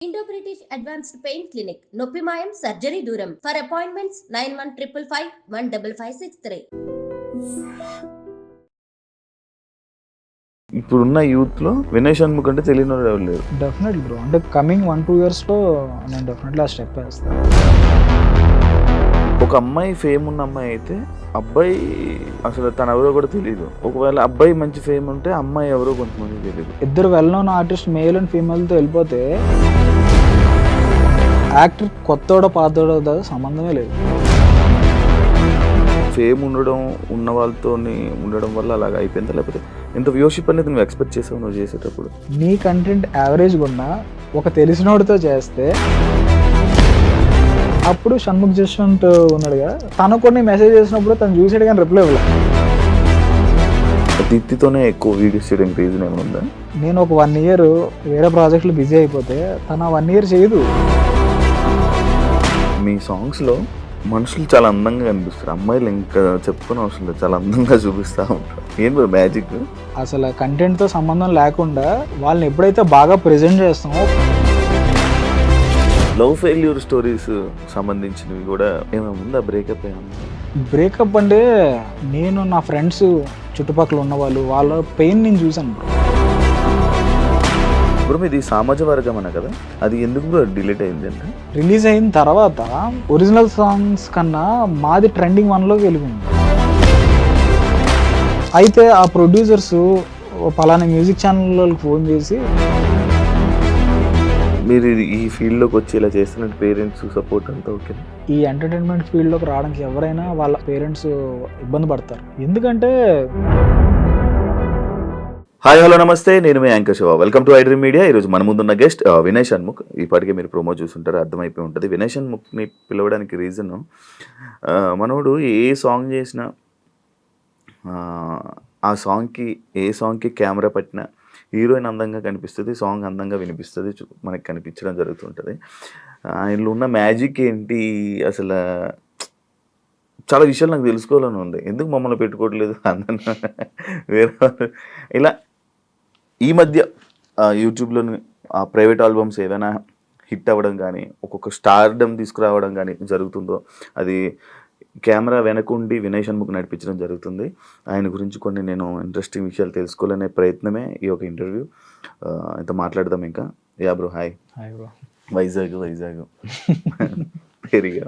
Indo British advanced pain clinic నొప్పి మాయం surgery దూరం ఫర్ అపాయింట్మెంట్స్ 9155515563. ఇప్పుడున్న యూత్ లో వినయ్ షణ్ముఖ్ అంటే తెలియని వాళ్ళు ఎవరు లేరు. డెఫినెట్లీ బ్రో, అంటే కమింగ్ 1-2 years లో నేను డెఫినెట్లీ ఆ స్టెప్ వేస్తాను. ఒక అమ్మాయి ఫేమ్ ఉన్న అమ్మాయి అయితే అబ్బాయి అసలు తను ఎవరో కూడా తెలియదు. ఒకవేళ అబ్బాయి మంచి ఫేమ్ ఉంటే అమ్మాయి ఎవరో కొంతమంది తెలియదు. ఇద్దరు well known artist male and ఫీమేల్తో వెళ్ళిపోతే యాక్టర్ కొత్తోడో పాతోడో సంబంధమే లేదు. ఫేమ్ ఉన్న వాళ్ళతో ఉండడం వల్ల అలాగ అయిపోయిందా, లేకపోతే ఎంత వ్యూషిప్ అనేది నువ్వు ఎక్స్పెక్ట్ చేసావు నువ్వు చేసేటప్పుడు? నీ కంటెంట్ యావరేజ్గా ఉన్నా ఒక తెలిసినోడితో చేస్తే అప్పుడు షణ్ముఖ్ జస్వంత్ ఉన్నాడు కదా, తను కొన్ని మెసేజ్ చేసినప్పుడు తను చూసాడు కానీ రిప్లై ఇవ్వలేదు. దీప్తితోనే ఎక్కువ వీడియోస్ చేయడానికి రీజన్ ఏమైనా? నేను ఒక 1 year వేరే ప్రాజెక్టులు బిజీ అయిపోతే తను 1 year చేయదు. మీ సాంగ్స్లో మనుషులు చాలా అందంగా కనిపిస్తారు, అమ్మాయిలు ఇంకా చెప్పుకునే అవసరం లేదు, చాలా అందంగా చూపిస్తూ ఉంటారు. ఏం మ్యాజిక్? అసలు కంటెంట్తో సంబంధం లేకుండా వాళ్ళని ఎప్పుడైతే బాగా ప్రెజెంట్ చేస్తామో. లవ్ ఫెయిల్యూర్ స్టోరీస్ సంబంధించినవి కూడా ఏమైనా ఉందా? బ్రేకప్ బ్రేకప్ అంటే నేను నా ఫ్రెండ్స్ చుట్టుపక్కల ఉన్న వాళ్ళ పెయిన్ నేను చూసాను. ఇప్పుడు మీది సామాజ వర్గం అన్న కదా, అది ఎందుకు డిలీట్ అయింది అంటే? రిలీజ్ అయిన తర్వాత ఒరిజినల్ సాంగ్స్ కన్నా మాది ట్రెండింగ్ 1లోకి వెళ్ళిపోయింది. అయితే ఆ ప్రొడ్యూసర్స్ పలానా మ్యూజిక్ ఛానల్ వాళ్ళకి ఫోన్ చేసి మీరు ఈ ఫీల్డ్లోకి వచ్చి ఇలా చేస్తున్నట్టు పేరెంట్స్ సపోర్ట్ అంతా ఓకే? ఈ ఎంటర్టైన్మెంట్ ఫీల్డ్లోకి రావడానికి ఎవరైనా వాళ్ళ పేరెంట్స్ ఇబ్బంది పడతారు. ఎందుకంటే హాయ్ హలో నమస్తే, నేను మీ anchor Shiva. Welcome to iDream media. ఈరోజు మన ముందున్న గెస్ట్ వినయ్ షణ్ముఖ్. ఇప్పటికే మీరు ప్రోమో చూస్తుంటారు, అర్థమైపోయి ఉంటుంది. వినయ్ షణ్ముఖ్ని పిలవడానికి రీజన్, మనోడు ఏ సాంగ్ చేసినా ఆ సాంగ్కి ఏ సాంగ్కి కెమెరా పట్టినా హీరోయిన్ అందంగా కనిపిస్తుంది, సాంగ్ అందంగా వినిపిస్తుంది, మనకి కనిపించడం జరుగుతుంటుంది. ఆయనలో ఉన్న మ్యాజిక్ ఏంటి అసలు? చాలా విషయాలు నాకు తెలుసుకోవాలని ఉంది. ఎందుకు మమ్మల్ని పెట్టుకోవట్లేదు అందరూ వేరే ఇలా? ఈ మధ్య యూట్యూబ్లో ప్రైవేట్ ఆల్బమ్స్ ఏదైనా హిట్ అవ్వడం కానీ, ఒక్కొక్క స్టార్డమ్ తీసుకురావడం కానీ జరుగుతుందో, అది కెమెరా వెనకుండి వినయ్ షణ్ముఖ్ నడిపించడం జరుగుతుంది. ఆయన గురించి కొన్ని నేను ఇంట్రెస్టింగ్ విషయాలు తెలుసుకోవాలనే ప్రయత్నమే ఈ ఒక ఇంటర్వ్యూ. ఇంత మాట్లాడదాం ఇంకా. Yeah bro, hi. Bro, Vizag పెరిగా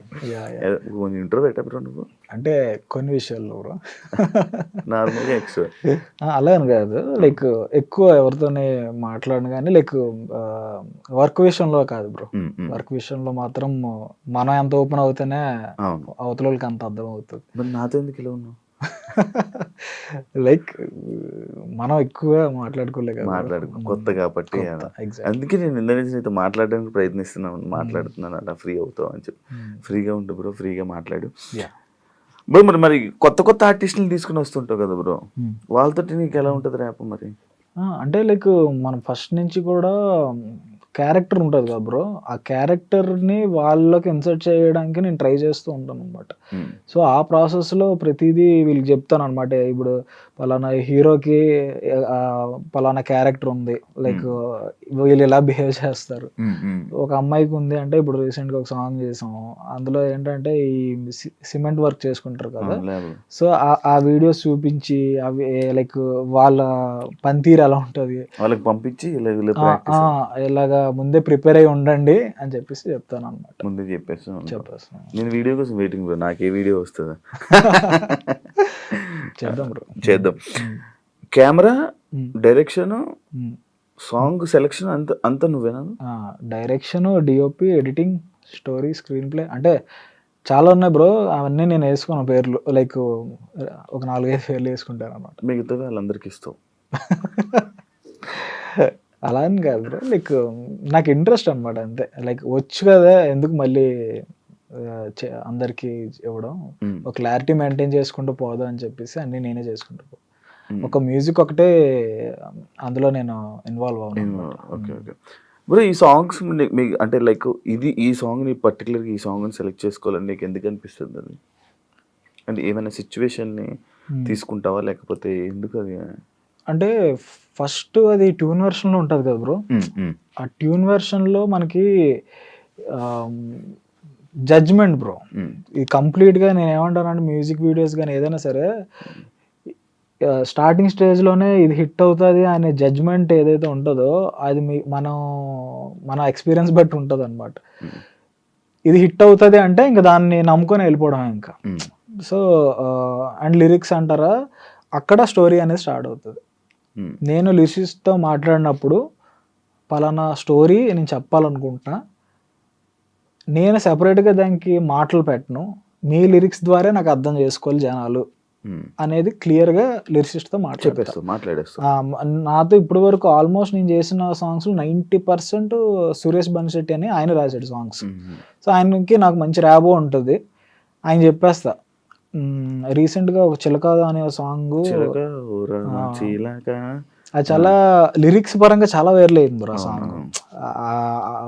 కొంచెం ఇంటర్వ్యూ పెట్టా బ్రో నువ్వు? అంటే కొన్ని విషయాల్లో బ్రో నార్మల్గా ఎక్స్ట్రా అలా అని కాదు, లైక్ ఎక్కువ ఎవరితోనే మాట్లాడను కానీ లైక్ వర్క్ విషయంలో కాదు బ్రో. వర్క్ విషయంలో మాత్రం మనం ఎంత ఓపెన్ అవుతేనే అవతల వాళ్ళకి అంత అర్థం అవుతుంది. మరి నాతో ఎందుకు ఇలా ఉన్నావు? లైక్ మనం ఎక్కువ మాట్లాడుకోలేదు, కొత్త కాబట్టి. అందుకే నేను ఇంత నుంచి నీతో మాట్లాడడానికి మాట్లాడుతున్నాను అలా ఫ్రీ అవుతావు అని చెప్పి. ఫ్రీగా ఉండు బ్రో, ఫ్రీగా మాట్లాడు బ్రో. మరి కొత్త ఆర్టిస్టులు తీసుకుని వస్తుంటావు కదా బ్రో, వాళ్ళతో నీకు ఎలా ఉంటుంది ర్యాప్? మరి అంటే లైక్ మనం ఫస్ట్ నుంచి కూడా క్యారెక్టర్ ఉంటుంది కదా బ్రో, ఆ క్యారెక్టర్ని వాళ్ళకి ఇన్సర్ట్ చేయడానికి నేను ట్రై చేస్తూ ఉంటాను అనమాట. సో ఆ ప్రాసెస్లో ప్రతిదీ వీళ్ళకి చెప్తాను అనమాట. ఇప్పుడు పలానా హీరోకి పలానా క్యారెక్టర్ ఉంది, లైక్ వీళ్ళు ఇలా బిహేవ్ చేస్తారు. ఒక అమ్మాయికి ఉంది అంటే, ఇప్పుడు రీసెంట్గా ఒక సాంగ్ చేసాము, అందులో ఏంటంటే ఈ సిమెంట్ వర్క్ చేసుకుంటారు కదా, సో ఆ వీడియోస్ చూపించి అవి లైక్ వాళ్ళ పనితీరు ఎలా ఉంటుంది వాళ్ళకి పంపించి ఇలాగా ముందే ప్రిపేర్ అయ్యి ఉండండి అని చెప్పేసి చెప్తాను అనమాట. ముందే చెప్పేస్తాను. నేను వీడియో కోసం వెయిటింగ్ బ్రో, నాకు ఏ వీడియో వస్తుందా? చేద్దాం. కెమెరా, డైరెక్షన్, సాంగ్ సెలెక్షన్ అంతా నువ్వేనా? Direction, DOP, editing, story, screen play, అంటే చాలా ఉన్నాయి బ్రో. అవన్నీ నేను వేసుకున్న పేర్లు, లైక్ ఒక 4-5 పేర్లు వేసుకుంటాను అనమాట. మిగతా వాళ్ళందరికీ ఇస్తావు? అలా అని కాదు బ్రో, లైక్ నాకు ఇంట్రెస్ట్ అనమాట అంతే. లైక్ వచ్చు కదా, ఎందుకు మళ్ళీ అందరికీ ఇవ్వడం, ఒక క్లారిటీ మెయింటైన్ చేసుకుంటూ పోదా అని చెప్పేసి అన్నీ నేనే చేసుకుంటూ పో. ఒక మ్యూజిక్ ఒకటే అందులో నేను ఇన్వాల్వ్ అవును. Okay bro. ఈ సాంగ్స్ మీకు అంటే లైక్ ఈ సాంగ్ని పర్టికులర్గా ఈ సాంగ్ని సెలెక్ట్ చేసుకోవాలని నీకు ఎందుకు అనిపిస్తుంది? అది అంటే ఏమైనా సిచ్యువేషన్ని తీసుకుంటావా, లేకపోతే ఎందుకు అది? అంటే ఫస్ట్ అది ట్యూన్ వెర్షన్లో ఉంటుంది కదా బ్రో. ఆ ట్యూన్ వెర్షన్లో మనకి జడ్జ్మెంట్ బ్రో. ఇది కంప్లీట్గా నేను ఏమంటానంటే మ్యూజిక్ వీడియోస్ కానీ ఏదైనా సరే స్టార్టింగ్ స్టేజ్లోనే ఇది హిట్ అవుతుంది అనే జడ్జ్మెంట్ ఏదైతే ఉంటుందో అది మన ఎక్స్పీరియన్స్ బట్టి ఉంటుంది అనమాట. ఇది హిట్ అవుతుంది అంటే ఇంకా దాన్ని నమ్ముకొని వెళ్ళిపోవడం ఇంకా. సో అండ్ లిరిక్స్ అంటారా, అక్కడ స్టోరీ అనేది స్టార్ట్ అవుతుంది. నేను లిరిసిస్ట్తో మాట్లాడినప్పుడు పలానా స్టోరీ నేను చెప్పాలనుకుంటున్నా, నేను సెపరేట్గా దానికి మాటలు పెట్టను, మీ లిరిక్స్ ద్వారా నాకు అర్థం చేసుకోవాలి జనాలు అనేది క్లియర్గా లిరిసిస్ట్తో మాట్లాడేస్తా. నాతో ఇప్పటి వరకు ఆల్మోస్ట్ నేను చేసిన సాంగ్స్ 90% సురేష్ బన్శెట్టి అని ఆయన రాశాడు సాంగ్స్. సో ఆయనకి నాకు మంచి ర్యాబో ఉంటుంది, ఆయన చెప్పేస్తా. రీసెంట్గా ఒక చిలక అనే సాంగ్, అది చాలా లిరిక్స్ పరంగా చాలా వైరల్ అయింది బ్రో ఆ సాంగ్.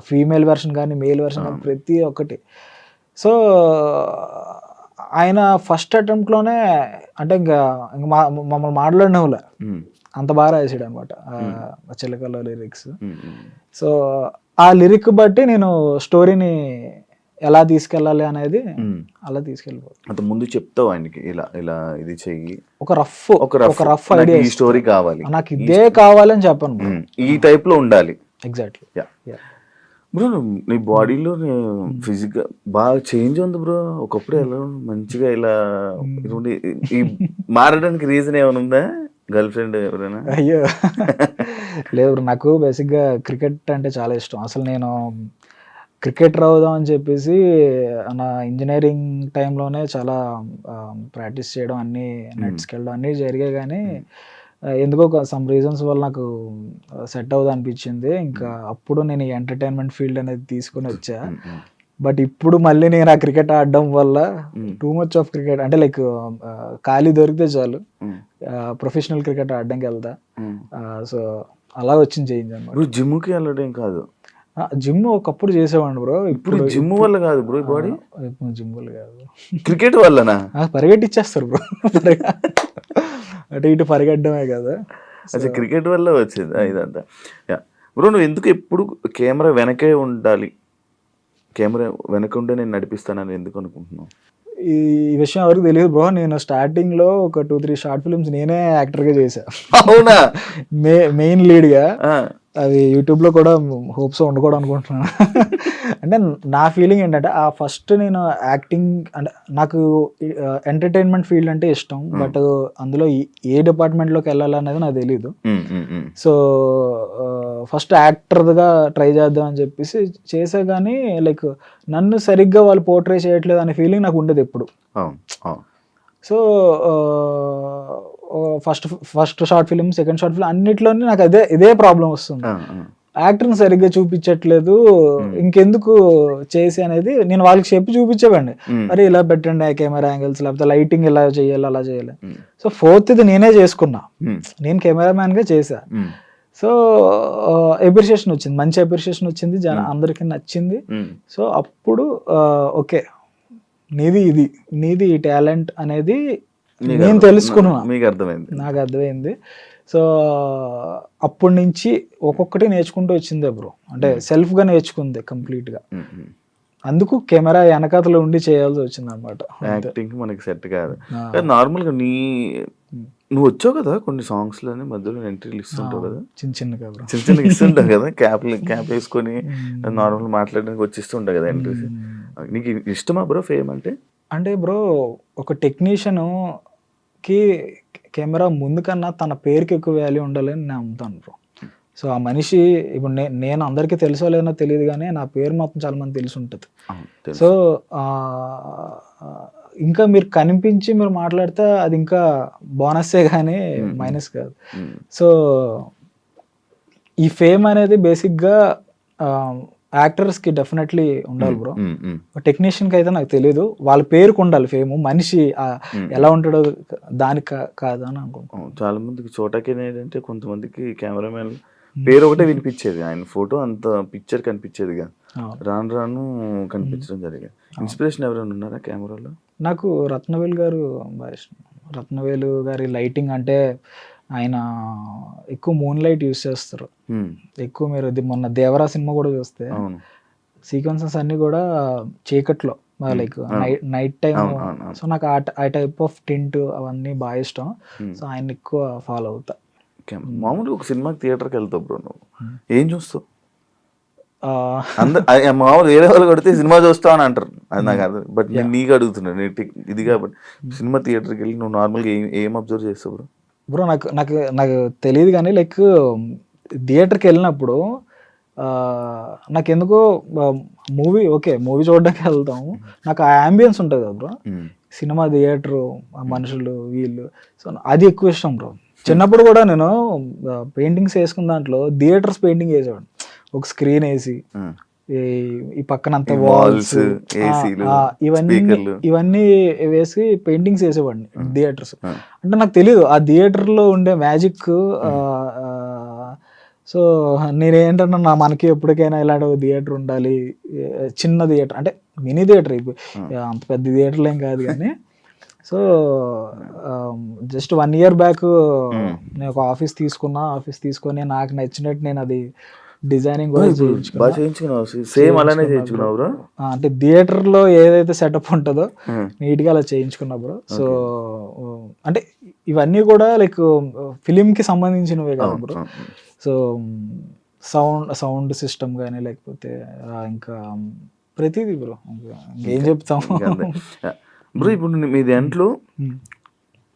ఫీమేల్ వెర్షన్ కానీ మేల్ వెర్షన్ కానీ ప్రతి ఒక్కటి. సో ఆయన ఫస్ట్ అటెంప్ట్లోనే అంటే ఇంకా మమ్మల్ని మాట్లాడినవులే, అంత బాగా రాసాడు అనమాట ఆ చిలకలో లిరిక్స్. సో ఆ లిరిక్ బట్టి నేను స్టోరీని ఎలా తీసుకెళ్ళాలి అనేది అలా తీసుకెళ్ళిపోతాను. అంత ముందు చెప్తావు ఆయనకి ఇలా ఇలా ఇది చెయ్యి, ఒక రఫ్ ఐడియా, ఈ స్టోరీ కావాలి, నాకు ఇదే కావాలని చెప్పాను, ఈ టైప్ లో ఉండాలి. ఎగ్జాక్ట్లీ. బ్రో నీ బాడీలో ఫిజిక్ బాగా చేంజ్ ఉంది బ్రో. ఒకప్పుడు ఎలా మంచిగా ఇలా ఈ మారడానికి రీజన్ ఏమైనా ఉందా? గర్ల్ ఫ్రెండ్ ఎవరైనా? అయ్యో లేదు బ్రో, నాకు బేసిక్గా క్రికెట్ అంటే చాలా ఇష్టం. అసలు నేను క్రికెటర్ అవుదాం అని చెప్పేసి నా ఇంజనీరింగ్ టైంలోనే చాలా ప్రాక్టీస్ చేయడం, అన్నీ నెట్స్కి వెళ్ళడం అన్నీ జరిగాయి. కానీ ఎందుకో సమ్ రీజన్స్ వల్ల నాకు సెట్ అవుదా అనిపించింది. ఇంకా అప్పుడు నేను ఈ ఎంటర్టైన్మెంట్ ఫీల్డ్ అనేది తీసుకొని వచ్చా. బట్ ఇప్పుడు మళ్ళీ నేను ఆ క్రికెట్ ఆడడం వల్ల టూ మచ్ ఆఫ్ క్రికెట్ అంటే లైక్ ఖాళీ దొరికితే చాలు ప్రొఫెషనల్ క్రికెట్ ఆడడానికి వెళ్తా. సో అలా వచ్చింది చేంజ్ అన్నమాట. జిమ్కి వెళ్ళడం కాదు, జిమ్ ఒకప్పుడు చేసేవాడిని బ్రో. ఇప్పుడు జిమ్ వల్ల కాదు బ్రో, బాడీ జిమ్ వల్ల కాదు, క్రికెట్ వల్లనా? పరిగెట్టిచ్చేస్తారు బ్రో, అటు ఇటు పరిగెట్టడమే కదా. అసలు క్రికెట్ వల్ల వచ్చింది ఇదంతా. బ్రో నువ్వు ఎందుకు ఎప్పుడు కెమెరా వెనకే ఉండాలి, కెమెరా వెనక ఉంటే నేను నడిపిస్తానని ఎందుకు అనుకుంటున్నావు? ఈ విషయం ఎవరికి తెలియదు బ్రో, నేను స్టార్టింగ్లో ఒక 2-3 షార్ట్ ఫిల్మ్స్ నేనే యాక్టర్గా చేశాను. అవునా? మెయిన్ లీడ్గా. అది యూట్యూబ్లో కూడా హోప్స్ ఉండకూడదు అనుకుంటున్నాను. అంటే నా ఫీలింగ్ ఏంటంటే ఆ ఫస్ట్ నేను యాక్టింగ్ అంటే నాకు ఎంటర్టైన్మెంట్ ఫీల్డ్ అంటే ఇష్టం, బట్ అందులో ఏ డిపార్ట్మెంట్లోకి వెళ్ళాలనేది నాకు తెలీదు. సో ఫస్ట్ యాక్టర్గా ట్రై చేద్దాం అని చెప్పేసి చేసా. కానీ లైక్ నన్ను సరిగ్గా వాళ్ళు పోర్ట్రే చేయట్లేదు అనే ఫీలింగ్ నాకు ఉండేది ఎప్పుడు. So first short film, second short film అన్నిట్లోనే నాకు ఇదే ప్రాబ్లం వస్తుంది, యాక్టర్ని సరిగ్గా చూపించట్లేదు, ఇంకెందుకు చేసి అనేది నేను వాళ్ళకి చెప్పి చూపించేవాడిని. అరే ఇలా పెట్టండి కెమెరా యాంగిల్స్, లేకపోతే లైటింగ్ ఇలా చేయాలి అలా చేయాలి. సో ఫోర్త్ ఇది నేనే చేసుకున్నా, నేను కెమెరామ్యాన్గా చేసా. సో అప్రిషియేషన్ వచ్చింది, మంచి అప్రిషియేషన్ వచ్చింది, అందరికీ నచ్చింది. సో అప్పుడు ఓకే నీది ఈ టాలెంట్ అనేది నేను తెలుసుకున్నా, నాకు అర్థమైంది. సో అప్పటి నుంచి ఒక్కొక్కటి నేర్చుకుంటూ వచ్చిందే బ్రో, అంటే సెల్ఫ్గా నేర్చుకుంది కంప్లీట్గా. అందుకు కెమెరా వెనకాతలో ఉండి చేయాల్సి వచ్చింది అనమాట. యాక్టింగ్ మనకి సెట్ కాదు. నార్మల్గా నువ్వు వచ్చావు కదా కొన్ని సాంగ్స్ లోని మధ్యలో ఎంట్రీలు ఇస్తుంటావు కదా, చిన్న ఇస్తుంటావు కదా, క్యాప్ వేసుకొని నార్మల్ మాట్లాడడానికి వచ్చిస్తుంటావు కదా ఎంట్రీస్. నీకు ఇష్టమా బ్రో ఫేమ్ అంటే? అంటే బ్రో ఒక టెక్నీషియన్కి కెమెరా ముందు కన్నా తన పేరుకి ఎక్కువ వాల్యూ ఉండాలని నేను నమ్ముతాను బ్రో. సో ఆ మనిషి ఇప్పుడు నేను అందరికీ తెలుసో లేదో తెలియదు, కానీ నా పేరు మాత్రం చాలా మంది తెలిసి ఉంటుంది. సో ఇంకా మీరు కనిపించి మీరు మాట్లాడితే అది ఇంకా బోనస్సే కానీ మైనస్ కాదు. సో ఈ ఫేమ్ అనేది బేసిక్గా యాక్టర్స్కి డెఫినెట్లీ ఉండాలి బ్రో. టెక్నీషియన్కి అయితే నాకు తెలియదు, వాళ్ళ పేరుకు ఉండాలి ఫేమ్, మనిషి ఎలా ఉంటాడో దానికి కాదు అని అనుకుంటున్నాను. చాలా మందికి చోటకి ఏంటంటే కొంతమందికి కెమెరామెన్ పేరు ఒకటే వినిపించేది, ఆయన ఫోటో అంత పిక్చర్ కనిపించేదిగా, రాను రాను కనిపించడం జరిగింది. ఇన్స్పిరేషన్ ఎవరైనా ఉన్నారా కెమెరాలో? నాకు రత్నవేలు గారు బాగా ఇష్టం. రత్నవేలు గారి లైటింగ్ అంటే ఆయన ఎక్కువ మూన్ లైట్ యూస్ చేస్తారు. ఉమ్, ఎక్కువ మీరు మొన్న దేవరా సినిమా కూడా చూస్తే అవును సీక్వెన్సెస్ అన్ని కూడా చీకట్లో లైక్ నైట్ టైం. అవును, అవును, అవును. సో నాకు ఆ టైప్ ఆఫ్ టింట్ అవన్నీ బాగా ఇష్టం. సో ఆయన ఎక్కువ ఫాలో అవుతా. ఓకే. మామూలుగా ఒక సినిమాకి థియేటర్కి వెళ్తావు బ్రో, నువ్వు ఏం చూస్తావు? ఆ, మామూలు వేరే వాళ్ళు కొడితే సినిమా చూస్తావు అని అంటారు, అది నాకు అర్థం. బట్ నేను నీకు అడుగుతున్నాను, ఇది కాబట్టి సినిమా థియేటర్కి వెళ్ళి నువ్వు నార్మల్గా ఏం అబ్జర్వ్ చేస్తావు బ్రో? బ్రో నాకు నాకు నాకు తెలియదు కానీ లైక్ థియేటర్కి వెళ్ళినప్పుడు నాకు ఎందుకో మూవీ చూడడానికి వెళ్తాము, నాకు ఆ అంబియన్స్ ఉంటుంది కదా బ్రో, సినిమా థియేటరు, ఆ మనుషులు వీళ్ళు, సో అది ఎక్కువ ఇష్టం బ్రో. చిన్నప్పుడు కూడా నేను పెయింటింగ్స్ వేసుకున్న దాంట్లో థియేటర్స్ పెయింటింగ్ వేసేవాడు, ఒక స్క్రీన్ వేసి ఈ పక్కన అంతా వాల్స్ ఇవన్నీ వేసి పెయింటింగ్స్ వేసేవాడిని థియేటర్స్. అంటే నాకు తెలియదు ఆ థియేటర్లో ఉండే మ్యాజిక్. సో నేనేంటన్నా మనకి ఎప్పటికైనా ఇలాంటి థియేటర్ ఉండాలి, చిన్న థియేటర్ అంటే మినీ థియేటర్, అంత పెద్ద థియేటర్లు ఏం కాదు కానీ. సో జస్ట్ 1 year బ్యాక్ నేను ఒక ఆఫీస్ తీసుకొని నాకు నచ్చినట్టు నేను అది డిజైనింగ్ కూడా చేయించుకున్నావు. అంటే థియేటర్ లో ఏదైతే సెటప్ ఉంటుందో నీట్ గా అలా చేయించుకున్నా బ్రో. సో అంటే ఇవన్నీ కూడా లైక్ ఫిలిం కి సంబంధించినవే కదా బ్రో. సో సౌండ్ సిస్టమ్ కానీ లేకపోతే ఇంకా ప్రతిదీ బ్రో, ఏం చెప్తాం బ్రో. ఇప్పుడు మీ దాంట్లో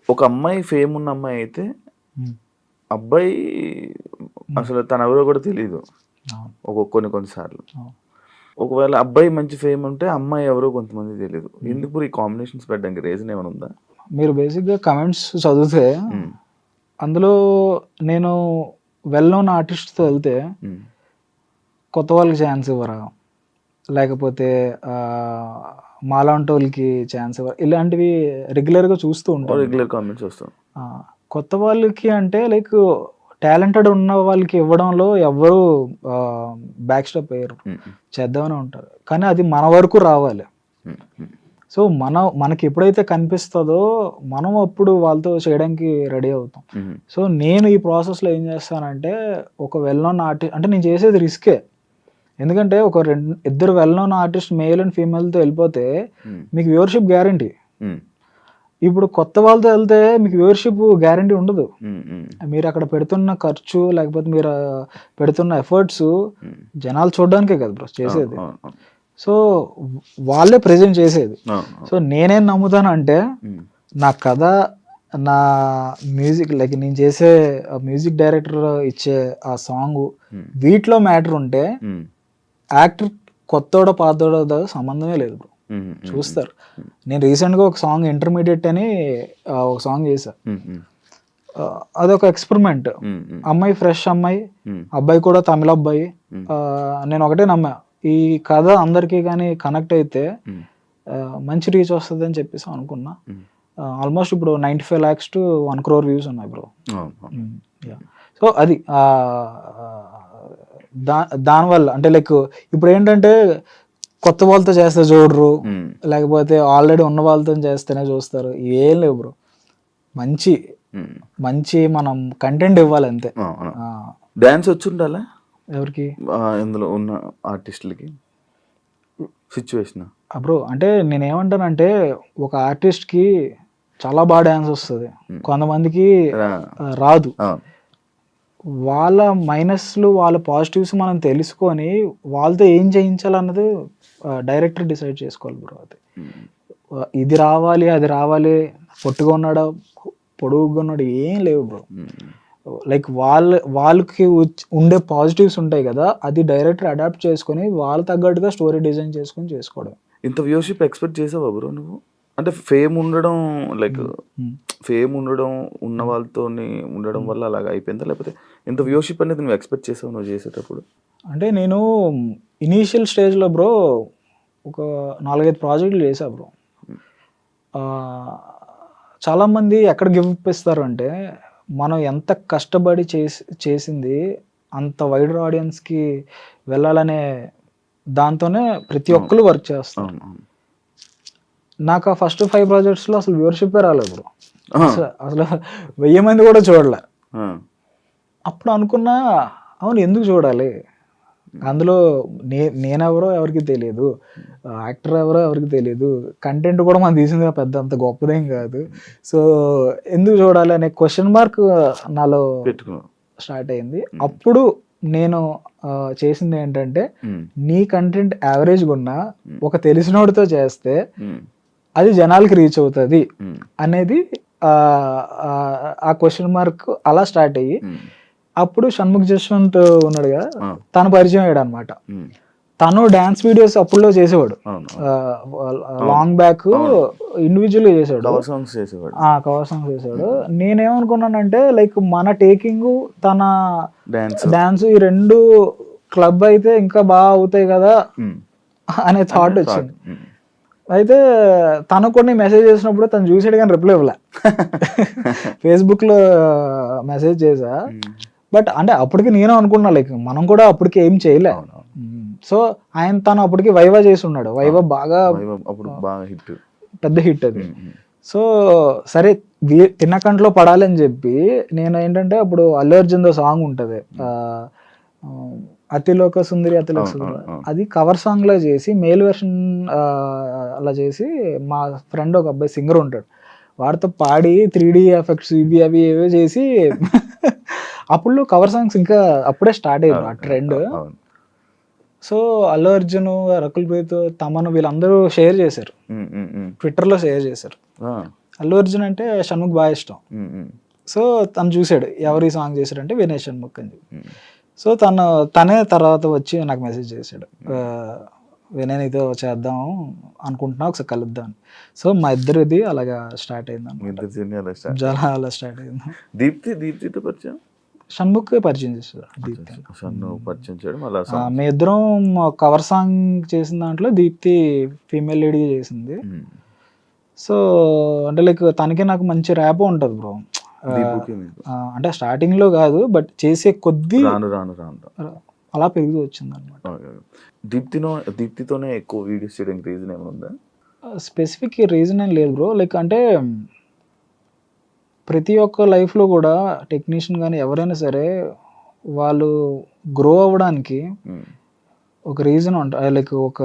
ఒక అమ్మాయి ఫేమ్ ఉన్న అమ్మాయి అయితే అబ్బాయి అసలు తన ఎవరో కూడా తెలియదు కొన్నిసార్లు. ఒకవేళ అబ్బాయి మంచి ఫేమ్ ఉంటే అమ్మాయి ఎవరో కొంతమంది తెలియదు. ఎందుకు ఈ కాంబినేషన్స్ పెట్టడానికి రీజన్ ఏమైనా ఉందా? మీరు బేసిక్గా కమెంట్స్ చదివితే అందులో నేను వెల్ నోన్ ఆర్టిస్ట్తో వెళ్తే కొత్త వాళ్ళకి ఛాన్స్ ఇవ్వరా, లేకపోతే మాలాంటి వాళ్ళకి ఛాన్స్ ఇవ్వరా, ఇలాంటివి రెగ్యులర్గా చూస్తూ ఉంటాను. రెగ్యులర్ కామెంట్స్ వస్తాం. కొత్త వాళ్ళకి అంటే లైక్ టాలెంటెడ్ ఉన్న వాళ్ళకి ఇవ్వడంలో ఎవ్వరు బ్యాక్ స్టెప్ అయ్యారు, చేద్దామని ఉంటారు. కానీ అది మన వరకు రావాలి. సో మనకి ఎప్పుడైతే కనిపిస్తుందో మనం అప్పుడు వాళ్ళతో చేయడానికి రెడీ అవుతాం. సో నేను ఈ ప్రాసెస్లో ఏం చేస్తానంటే ఒక వెల్ నోన్ ఆర్టిస్ట్ అంటే నేను చేసేది రిస్కే. ఎందుకంటే ఒక ఇద్దరు well known artist male and ఫీమేల్తో వెళ్ళిపోతే మీకు వ్యూవర్షిప్ గ్యారంటీ. ఇప్పుడు కొత్త వాళ్ళతో వెళ్తే మీకు వ్యూవర్షిప్ గ్యారంటీ ఉండదు. మీరు అక్కడ పెడుతున్న ఖర్చు లేకపోతే మీరు పెడుతున్న ఎఫర్ట్స్ జనాలు చూడడానికే కదా బ్రో చేసేది. సో వాళ్ళే ప్రెజెంట్ చేసేది. సో నేనేం నమ్ముతానంటే నా కథ, నా మ్యూజిక్ లైక్ నేను చేసే మ్యూజిక్ డైరెక్టర్ ఇచ్చే ఆ సాంగ్ వీటిలో మ్యాటర్ ఉంటే యాక్టర్ కొత్తోడో పాతోడో సంబంధమే లేదు బ్రో, చూస్తారు. నేను రీసెంట్గా ఒక సాంగ్ ఇంటర్మీడియట్ అని ఒక సాంగ్ చేశా. అదొక ఎక్స్పెరిమెంట్. అమ్మాయి ఫ్రెష్ అమ్మాయి, అబ్బాయి కూడా తమిళ అబ్బాయి. నేను ఒకటే నమ్మా, ఈ కథ అందరికీ కానీ కనెక్ట్ అయితే మంచి రీచ్ వస్తుంది అని చెప్పేసి అనుకున్నా. ఆల్మోస్ట్ ఇప్పుడు 95 lakhs to 1 crore వ్యూస్ ఉన్నాయి బ్రో. సో అది దానివల్ల అంటే లైక్ ఇప్పుడు ఏంటంటే కొత్త వాళ్ళతో చేస్తే చూడరు, లేకపోతే ఆల్రెడీ ఉన్న వాళ్ళతో చేస్తేనే చూస్తారు. ఏం లేవు బ్రో, మంచి మనం కంటెంట్ ఇవ్వాలి అంతే. డాన్స్ వచ్చి ఉండాలా ఎవరికి? ఇందులో ఉన్న ఆర్టిస్టులకి సిచ్యువేషన్ బ్రో. అంటే నేనేమంటానంటే ఒక ఆర్టిస్ట్కి చాలా బాగా డాన్స్ వస్తుంది, కొంతమందికి రాదు. వాళ్ళ మైనస్లు వాళ్ళ పాజిటివ్స్ మనం తెలుసుకొని వాళ్ళతో ఏం చేయించాలన్నది డైరెక్టర్ డిసైడ్ చేసుకోవాలి బ్రో. అది ఇది రావాలి అది రావాలి, పొట్టుగా ఉన్నాడా పొడుగుగా ఉన్నాడు ఏం లేవు బ్రో. లైక్ వాళ్ళకి ఉండే పాజిటివ్స్ ఉంటాయి కదా, అది డైరెక్టర్ అడాప్ట్ చేసుకొని వాళ్ళ తగ్గట్టుగా స్టోరీ డిజైన్ చేసుకొని చేసుకోవడం. ఇంత వ్యూషిప్ ఎక్స్పెక్ట్ చేసావా బ్రో నువ్వు? అంటే ఫేమ్ ఉండడం లైక్ ఫేమ్ ఉన్న వాళ్ళతో ఉండడం వల్ల అలాగ అయిపోయిందా, లేకపోతే ఇంత వ్యూషిప్ అనేది నువ్వు ఎక్స్పెక్ట్ చేసావు నువ్వు చేసేటప్పుడు? అంటే నేను ఇనీషియల్ స్టేజ్లో బ్రో ఒక 4-5 ప్రాజెక్టులు చేశా బ్రో. చాలామంది ఎక్కడ గివ్ అప్ ఇస్తారు అంటే మనం ఎంత కష్టపడి చేసింది అంత వైడర్ ఆడియన్స్కి వెళ్ళాలనే దాంతోనే ప్రతి ఒక్కరు వర్క్ చేస్తాం. నాకు ఆ ఫస్ట్ 5 ప్రాజెక్ట్స్లో అసలు వ్యూవర్షిప్ రాలేదు బ్రో. అసలు 1000 మంది కూడా చూడలే. అప్పుడు అనుకున్నా అవును ఎందుకు చూడాలి, అందులో నేనెవరో ఎవరికి తెలియదు, యాక్టర్ ఎవరో ఎవరికి తెలియదు, కంటెంట్ కూడా మనం తీసింది పెద్ద అంత గొప్పదేం కాదు, సో ఎందుకు చూడాలి అనే క్వశ్చన్ మార్క్ నాలో స్టార్ట్ అయింది. అప్పుడు నేను చేసింది ఏంటంటే నీ కంటెంట్ యావరేజ్గా ఉన్నా ఒక తెలిసినోడితో చేస్తే అది జనాలకి రీచ్ అవుతుంది అనేది ఆ క్వశ్చన్ మార్క్ అలా స్టార్ట్ అయ్యి అప్పుడు షణ్ముఖ్ జశ్వంత్ ఉన్నాడు కదా, తను పరిచయం అయ్యాడు అనమాట. తను డాన్స్ వీడియోస్ అప్పుడులో చేసేవాడు, లాంగ్ బ్యాక్ ఇండివిజువల్ గా చేసేవాడు, కవర్ సాంగ్స్ చేసేవాడు. నేనేమనుకున్నానంటే లైక్ మన టేకింగ్ తన డాన్స్ ఈ రెండు క్లబ్ అయితే ఇంకా బాగా అవుతాయి కదా అనే థాట్ వచ్చింది. అయితే తను కొన్ని మెసేజ్ చేసినప్పుడు తను చూసాడు కానీ రిప్లై ఇవ్వలే. ఫేస్బుక్ లో మెసేజ్ చేసా, బట్ అంటే అప్పటికి నేను అనుకున్నా లైక్ మనం కూడా అప్పటికి ఏం చేయలే. సో తను అప్పటికి వైవా చేసి ఉన్నాడు, వైవా బాగా పెద్ద హిట్ అది. సో సరే తిన్నకంట్లో పడాలని చెప్పి నేను ఏంటంటే అప్పుడు అల్లు అర్జున్ దో సాంగ్ ఉంటది అతిలోక సుందరి అతిలోక సుందరి, అది కవర్ సాంగ్ లా చేసి మేల్ వెర్షన్ అలా చేసి మా ఫ్రెండ్ ఒక అబ్బాయి సింగర్ ఉంటాడు, వాడితో పాడి 3D ఎఫెక్ట్స్ ఇవి అవి ఏవో చేసి అప్పుడు కవర్ సాంగ్స్ ఇంకా అప్పుడే స్టార్ట్ అయ్యింది ఆ ట్రెండ్. సో అల్లు అర్జున్, రకుల్ ప్రీత్, తమన్ వీళ్ళందరూ షేర్ చేశారు, ట్విట్టర్ లో షేర్ చేశారు. అల్లు అర్జున్ అంటే షణ్ముఖ్ బాగా ఇష్టం. సో తను చూసాడు ఎవరు ఈ సాంగ్ చేశాడంటే వినయ్ షణ్ముఖ్ అని చెప్పి. సో తనే తర్వాత వచ్చి నాకు మెసేజ్ చేశాడు, వినయ్ నీతో చేద్దాం అనుకుంటున్నా ఒకసారి కలుద్దాం. సో మా ఇద్దరిది అలాగా స్టార్ట్ అయింది, అలా స్టార్ట్ అయింది. దీప్తితో పరిచయం షణ్ముఖ్ పరిచయం చేశాడు, మీ ఇద్దరం కవర్ సాంగ్ చేసిన దాంట్లో దీప్తి ఫీమేల్ లీడ్గా చేసింది. సో అంటే లైక్ తనకి నాకు మంచి ర్యాప్ ఉంటుంది బ్రో, అంటే స్టార్టింగ్ లో కాదు బట్ చేసే కొద్దీ అలా పెరుగుతూ వచ్చింది అనమాట. దీప్తితోనే ఎక్కువ వీడియోస్ చేయడానికి రీజన్ ఏమైనా స్పెసిఫిక్ రీజన్ ఏం లేదు బ్రో, లైక్ అంటే ప్రతి ఒక్క లైఫ్లో కూడా టెక్నీషియన్ కానీ ఎవరైనా సరే వాళ్ళు గ్రో అవ్వడానికి ఒక రీజన్ ఉంటుంది, లైక్ ఒక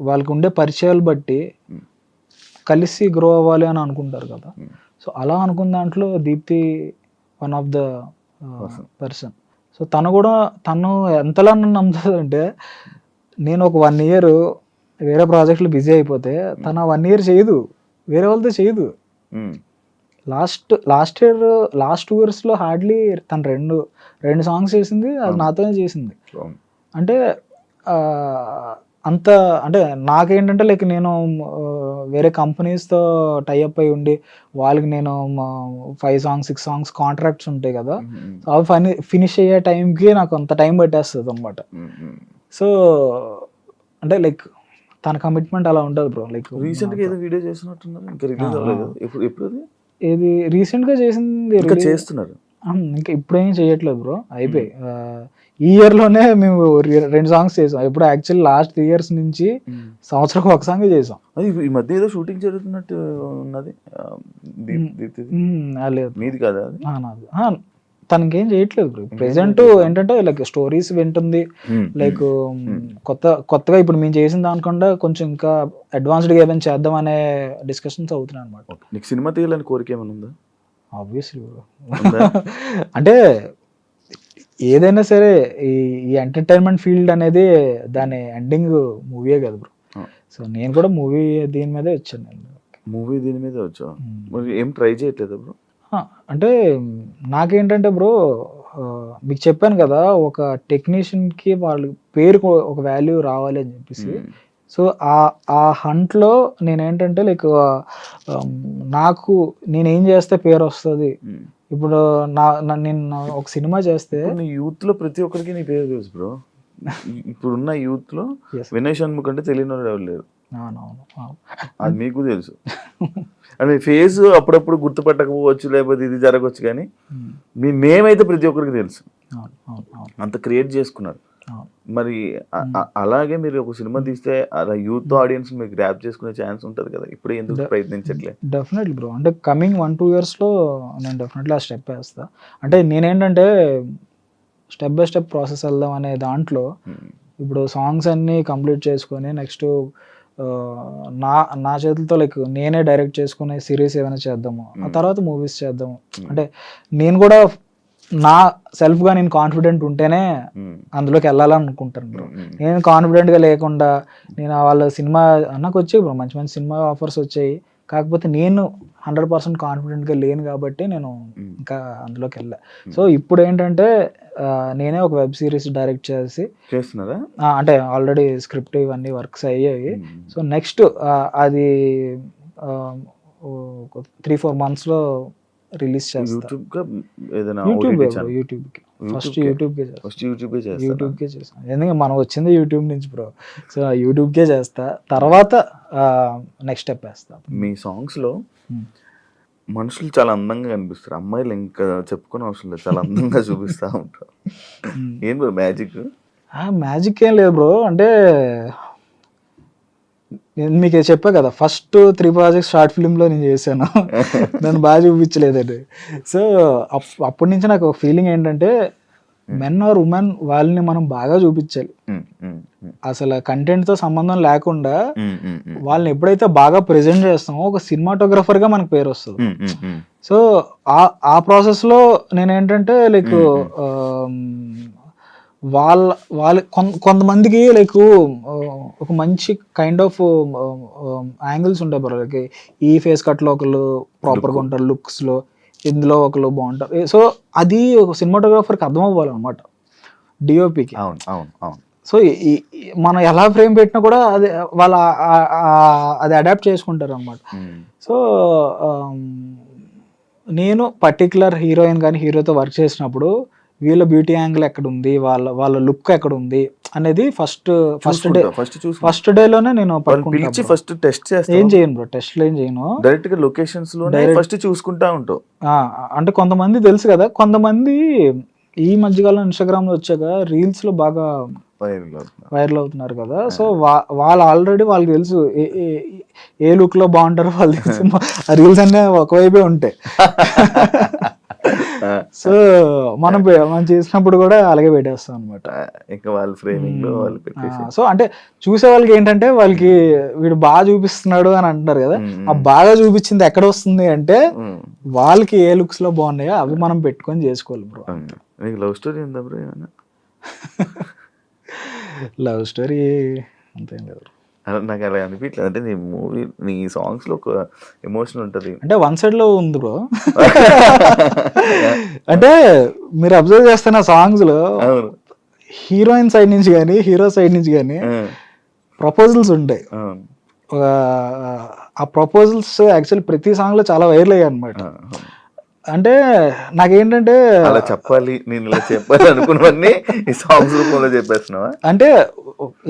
వాళ్ళకి ఉండే పరిచయాలు బట్టి కలిసి గ్రో అవ్వాలి అని అనుకుంటారు కదా. సో అలా అనుకున్న దాంట్లో Deepti one of the person. So తను ఎంతలా నన్ను నమ్ముతుందంటే నేను ఒక 1 year వేరే ప్రాజెక్ట్లో బిజీ అయిపోతే తను 1 year చేయదు, వేరే వాళ్ళతో చేయదు. లాస్ట్ 2 yearsలో హార్డ్లీ తను రెండు సాంగ్స్ చేసింది, అది నాతోనే చేసింది. అంటే అంత అంటే నాకేంటంటే లైక్ నేను వేరే కంపెనీస్తో టైఅప్ అయి ఉండి వాళ్ళకి నేను 5 songs 6 songs కాంట్రాక్ట్స్ ఉంటాయి కదా, అవి ఫినిష్ అయ్యే టైంకి నాకు అంత టైం పట్టేస్తుంది అనమాట. సో అంటే లైక్ తన కమిట్మెంట్ అలా ఉంటుంది బ్రో. లైక్ రీసెంట్గా ఏదో వీడియో చేసినట్టున్నారు, ఇంకా రిలీజ్ అవ్వలేదు. ఎప్పుడు ఏది రీసెంట్గా చేసింది చేస్తున్నారు, ఇంకా ఇప్పుడేం చేయట్లేదు బ్రో, అయిపోయి ఈ ఇయర్లోనే మేము 2 songs చేసాం. ఇప్పుడు యాక్చువల్లీ లాస్ట్ 3 years నుంచి సంవత్సరం ఒక సాంగ్ చేసాం. ఈ మధ్య ఏదో షూటింగ్ జరుగుతున్నట్టు ఉన్నది, లేదు మీది కదా నాది. తనకేం చేయట్లేదు బ్రో ప్రెసెంట్. ఏంటంటే లైక్ స్టోరీస్ వింటుంది, లైక్ కొత్తగా ఇప్పుడు మేము చేసిన దానికన్నా కొంచెం ఇంకా అడ్వాన్స్డ్గా ఏమైనా చేద్దాం అనే డిస్కషన్స్ అవుతున్నాయి అనమాట. నీకు సినిమా తీయాలని కోరిక ఏమైనా ఉందా? ఆబ్వియస్లీ బ్రో, అంటే ఏదైనా సరే ఈ ఎంటర్టైన్మెంట్ ఫీల్డ్ అనేది దాని ఎండింగ్ మూవీయే కదా బ్రో. సో నేను కూడా దీని మీదే వచ్చాను. దీని మీద వచ్చా, ఏం ట్రై చేయట్లేదు బ్రో? అంటే నాకేంటంటే బ్రో మీకు చెప్పాను కదా, ఒక టెక్నీషియన్కి వాళ్ళ పేరు ఒక వాల్యూ రావాలి అని చెప్పేసి. సో ఆ హంట్లో నేనేంటంటే లైక్ నాకు నేనేం చేస్తే పేరు వస్తుంది. ఇప్పుడు నేను ఒక సినిమా చేస్తే యూత్ లో ప్రతి ఒక్కరికి నీ పేరు తెలుసు బ్రో. ఇప్పుడున్న యూత్ లో వినయ్ షణ్ముఖ్ అంటే తెలియని వాళ్ళు ఎవరు లేరు, అది మీకు తెలుసు. అంటే ఫేస్ అప్పుడప్పుడు గుర్తుపట్టకపోవచ్చు, లేకపోతే ఇది జరగవచ్చు, కానీ మీ నేమ్ అయితే ప్రతి ఒక్కరికి తెలుసు. అంత క్రియేట్ చేసుకున్నారు. మరి అలాగే మీరు ఒక సినిమా తీస్తే అలా యూత్ ఆడియన్స్ మీరు గ్రాప్ చేసుకునే ఛాన్స్ ఉంటుంది కదా, ఇప్పుడు ఎందుకు ప్రయత్నించట్లే? డెఫినెట్లీ బ్రో, అంటే కమింగ్ 1-2 ఇయర్స్లో నేను డెఫినెట్లీ ఆ స్టెప్ వేస్తా. అంటే నేనేంటంటే స్టెప్ బై స్టెప్ ప్రాసెస్ వెళ్దాం అనే దాంట్లో ఇప్పుడు సాంగ్స్ అన్నీ కంప్లీట్ చేసుకొని నెక్స్ట్ నా చేతులతో లైక్ నేనే డైరెక్ట్ చేసుకునే సిరీస్ ఏమైనా చేద్దాము, ఆ తర్వాత మూవీస్ చేద్దాము. అంటే నేను కూడా నా సెల్ఫ్గా నేను కాన్ఫిడెంట్ ఉంటేనే అందులోకి వెళ్ళాలనుకుంటాను బ్రో. నేను కాన్ఫిడెంట్గా లేకుండా నేను వాళ్ళ సినిమా నాకు వచ్చాయి బ్రో, మంచి మంచి సినిమా ఆఫర్స్ వచ్చాయి, కాకపోతే నేను 100% కాన్ఫిడెంట్గా లేను కాబట్టి నేను ఇంకా అందులోకి వెళ్ళా. సో ఇప్పుడు ఏంటంటే నేనే ఒక వెబ్ సిరీస్ డైరెక్ట్ చేస్తున్నారా, అంటే ఆల్రెడీ స్క్రిప్ట్ ఇవన్నీ వర్క్స్ అయ్యాయి. సో నెక్స్ట్ అది 3-4 monthsలో రిలీజ్ చేస్తాను. యూట్యూబ్కి ఫస్ట్ యూట్యూబ్కే చేస్తాను, ఎందుకంటే మనం వచ్చింది యూట్యూబ్ నుంచి బ్రో. సో యూట్యూబ్కే చేస్తా, తర్వాత నెక్స్ట్ స్టెప్ వేస్తా. మీ సాంగ్స్లో మనుషులు చాలా అందంగా కనిపిస్తారు, అమ్మాయిలు ఇంకా చెప్పుకునే అవసరం లేదు, చాలా అందంగా చూపిస్తూ ఉంటారు. ఏం బ్రో మ్యాజిక్? మ్యాజిక్ ఏం లేదు బ్రో, అంటే నేను మీకు చెప్పా కదా ఫస్ట్ 3 projects షార్ట్ ఫిల్మ్లో నేను చేశాను, నన్ను బాగా చూపించలేదండి. సో అప్పటి నుంచి నాకు ఫీలింగ్ ఏంటంటే మెన్ ఆర్ ఉమెన్ వాళ్ళని మనం బాగా చూపించాలి, అసలు కంటెంట్తో సంబంధం లేకుండా వాళ్ళని ఎప్పుడైతే బాగా ప్రెజెంట్ చేస్తామో ఒక సినిమాటోగ్రఫర్గా మనకు పేరు వస్తుంది. సో ఆ ప్రాసెస్లో నేనేంటంటే లైక్ వాళ్ళ కొంతమందికి లైక్ ఒక మంచి కైండ్ ఆఫ్ యాంగిల్స్ ఉంటాయి బ్రో, లైక్ ఈ ఫేస్ కట్లో ఒకళ్ళు ప్రాపర్గా ఉంటారు, లుక్స్లో ఇందులో ఒకళ్ళు బాగుంటారు. సో అది ఒక సినిమాటోగ్రాఫర్కి అర్థం అవ్వాలన్నమాట, డిఓపికి. సో మనం ఎలా ఫ్రేమ్ పెట్టినా కూడా అది వాళ్ళ అది అడాప్ట్ చేసుకుంటారు అనమాట. సో నేను పర్టికులర్ హీరోయిన్ కానీ హీరోతో వర్క్ చేసినప్పుడు వీళ్ళ బ్యూటీ యాంగిల్ ఎక్కడ ఉంది, వాళ్ళ లుక్ ఎక్కడ ఉంది అనేది ఫస్ట్ డేలోనే నేను ఫస్ట్ టెస్ట్ ఏం చేయను బ్రో, టెస్ట్లు ఏం చేయను, డైరెక్ట్ గా లొకేషన్స్ లో ఫస్ట్ చూసుకుంటా ఉంటావు. అంటే కొంతమంది తెలుసు కదా, కొంతమంది ఈ మధ్యకాలం ఇన్స్టాగ్రామ్ లో వచ్చాక రీల్స్ లో బాగా వైరల్ అవుతున్నారు కదా. సో వాళ్ళు ఆల్రెడీ వాళ్ళకి తెలుసు ఏ లుక్ లో బాగుంటారో వాళ్ళు తెలుసు, ఆ రీల్స్ అన్నీ ఒకవైపే ఉంటాయి. సో మనం చేసినప్పుడు కూడా అలాగే పెట్టేస్తాం అనమాట, ఇంకా వాళ్ళ ఫ్రేమింగ్ లో వాళ్ళు పెట్టేసి. సో అంటే చూసే వాళ్ళకి ఏంటంటే వాళ్ళకి వీడు బాగా చూపిస్తున్నాడు అని అంటున్నారు కదా, ఆ బాగా చూపించింది ఎక్కడ వస్తుంది అంటే వాళ్ళకి ఏ లుక్స్ లో బాగున్నాయో అవి మనం పెట్టుకొని చేసుకోవాలి బ్రో. నీకు లవ్ స్టోరీ ఉందా బ్రో ఏమన్నా? లవ్ స్టోరీ అంతేం లేదు, నాకు అలా అనిపించలేదు. అంటే నీ మూవీ నీ సాంగ్స్ లో ఒక ఎమోషన్ ఉంటది, అంటే వన్ సైడ్ లో ఉంది బ్రో. అంటే మీరు అబ్జర్వ్ చేస్తున్న సాంగ్స్ లో హీరోయిన్ సైడ్ నుంచి కానీ హీరో సైడ్ నుంచి కానీ ప్రపోజల్స్ ఉంటాయి. ఆ ప్రపోజల్స్ యాక్చువల్లీ ప్రతి సాంగ్ లో చాలా వైరల్ అయ్యాయి అనమాట. అంటే నాకేంటంటే అలా చెప్పాలి, నేను ఇలా చెప్పాలి అనుకున్నవన్నీ ఈ సాంగ్స్ రూపంలో చెప్పేస్తున్నావా? అంటే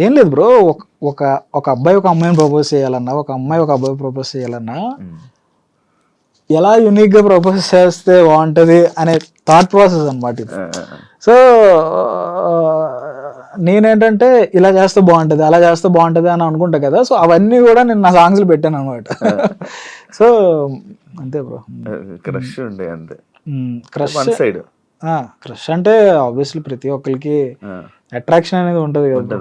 ఏం లేదు బ్రో, ఒక అబ్బాయి ఒక అమ్మాయిని ప్రపోజ్ చేయాలన్నా, ఒక అమ్మాయి ఒక అబ్బాయి ప్రపోజ్ చేయాలన్నా ఎలా యూనిక్ గా ప్రపోజ్ చేస్తే బాగుంటది అనే థాట్ ప్రాసెస్ అనమాట ఇది. సో నేనేంటంటే ఇలా చేస్తే బాగుంటది, అలా చేస్తే బాగుంటది అని అనుకుంటా కదా. సో అవన్నీ కూడా నేను నా సాంగ్స్ లో పెట్టాను అనమాట. సో అంతే బ్రో, క్రష్ ఉండే అంతే. క్రష్ అంటే ఆబ్వియస్లీ ప్రతి ఒక్కరికి అట్రాక్షన్ అనేది ఉంటది కదా.